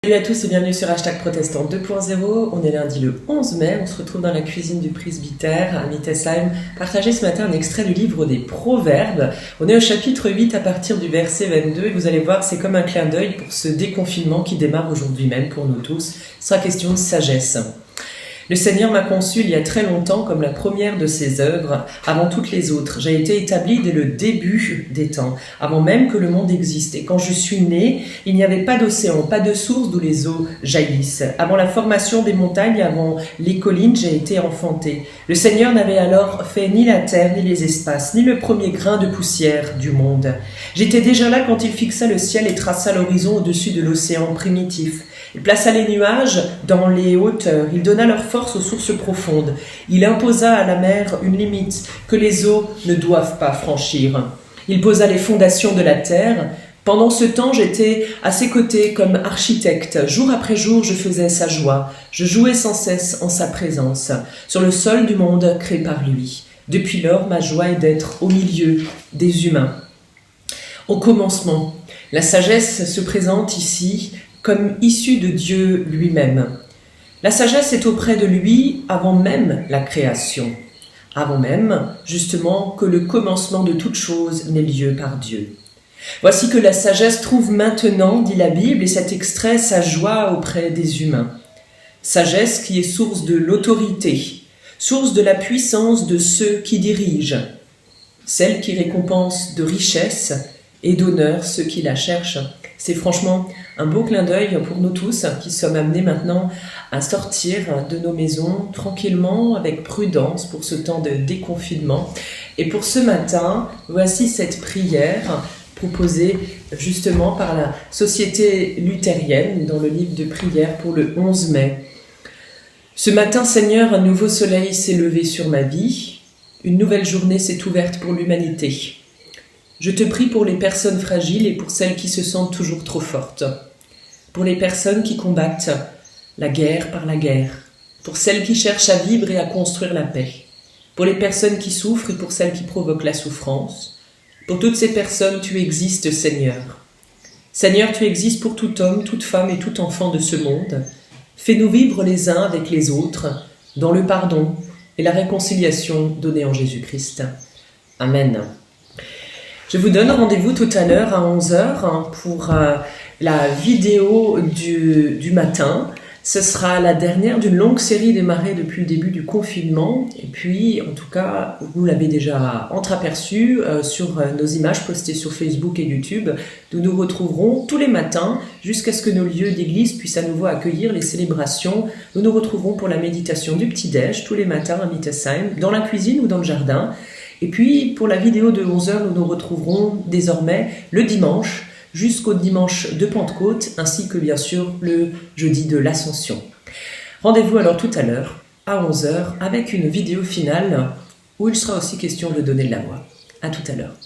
Salut à tous et bienvenue sur Hashtag Protestant 2.0. On est lundi le 11 mai, on se retrouve dans la cuisine du presbytère à Mittesheim. Partagez ce matin un extrait du livre des Proverbes. On est au chapitre 8 à partir du verset 22 et vous allez voir, c'est comme un clin d'œil pour ce déconfinement qui démarre aujourd'hui même pour nous tous. Ce sera question de sagesse. Le Seigneur m'a conçu il y a très longtemps comme la première de ses œuvres, avant toutes les autres. J'ai été établi dès le début des temps, avant même que le monde existe. Et quand je suis né, il n'y avait pas d'océan, pas de source d'où les eaux jaillissent. Avant la formation des montagnes, avant les collines, j'ai été enfanté. Le Seigneur n'avait alors fait ni la terre, ni les espaces, ni le premier grain de poussière du monde. J'étais déjà là quand il fixa le ciel et traça l'horizon au-dessus de l'océan primitif. Il plaça les nuages dans les hauteurs, il donna leur force aux sources profondes. Il imposa à la mer une limite que les eaux ne doivent pas franchir. Il posa les fondations de la terre. Pendant ce temps, j'étais à ses côtés comme architecte. Jour après jour, je faisais sa joie. Je jouais sans cesse en sa présence, sur le sol du monde créé par lui. Depuis lors, ma joie est d'être au milieu des humains. Au commencement, la sagesse se présente ici comme issue de Dieu lui-même. La sagesse est auprès de lui avant même la création, avant même, justement, que le commencement de toute chose n'ait lieu par Dieu. Voici que la sagesse trouve maintenant, dit la Bible, et cet extrait, sa joie auprès des humains. Sagesse qui est source de l'autorité, source de la puissance de ceux qui dirigent, celle qui récompense de richesse et d'honneur ceux qui la cherchent. C'est franchement un beau clin d'œil pour nous tous qui sommes amenés maintenant à sortir de nos maisons tranquillement, avec prudence pour ce temps de déconfinement. Et pour ce matin, voici cette prière proposée justement par la Société luthérienne dans le livre de prière pour le 11 mai. Ce matin, Seigneur, un nouveau soleil s'est levé sur ma vie. Une nouvelle journée s'est ouverte pour l'humanité. Je te prie pour les personnes fragiles et pour celles qui se sentent toujours trop fortes. Pour les personnes qui combattent la guerre par la guerre. Pour celles qui cherchent à vivre et à construire la paix. Pour les personnes qui souffrent et pour celles qui provoquent la souffrance. Pour toutes ces personnes, tu existes, Seigneur. Seigneur, tu existes pour tout homme, toute femme et tout enfant de ce monde. Fais-nous vivre les uns avec les autres dans le pardon et la réconciliation donnée en Jésus-Christ. Amen. Je vous donne rendez-vous tout à l'heure à 11h pour la vidéo du matin. Ce sera la dernière d'une longue série démarrée depuis le début du confinement. Et puis, en tout cas, vous l'avez déjà entreaperçu sur nos images postées sur Facebook et YouTube. Nous nous retrouverons tous les matins jusqu'à ce que nos lieux d'église puissent à nouveau accueillir les célébrations. Nous nous retrouverons pour la méditation du petit-déj tous les matins à Mittesheim, dans la cuisine ou dans le jardin. Et puis, pour la vidéo de 11h, nous nous retrouverons désormais le dimanche jusqu'au dimanche de Pentecôte, ainsi que bien sûr le jeudi de l'Ascension. Rendez-vous alors tout à l'heure, à 11h, avec une vidéo finale où il sera aussi question de donner de la voix. À tout à l'heure.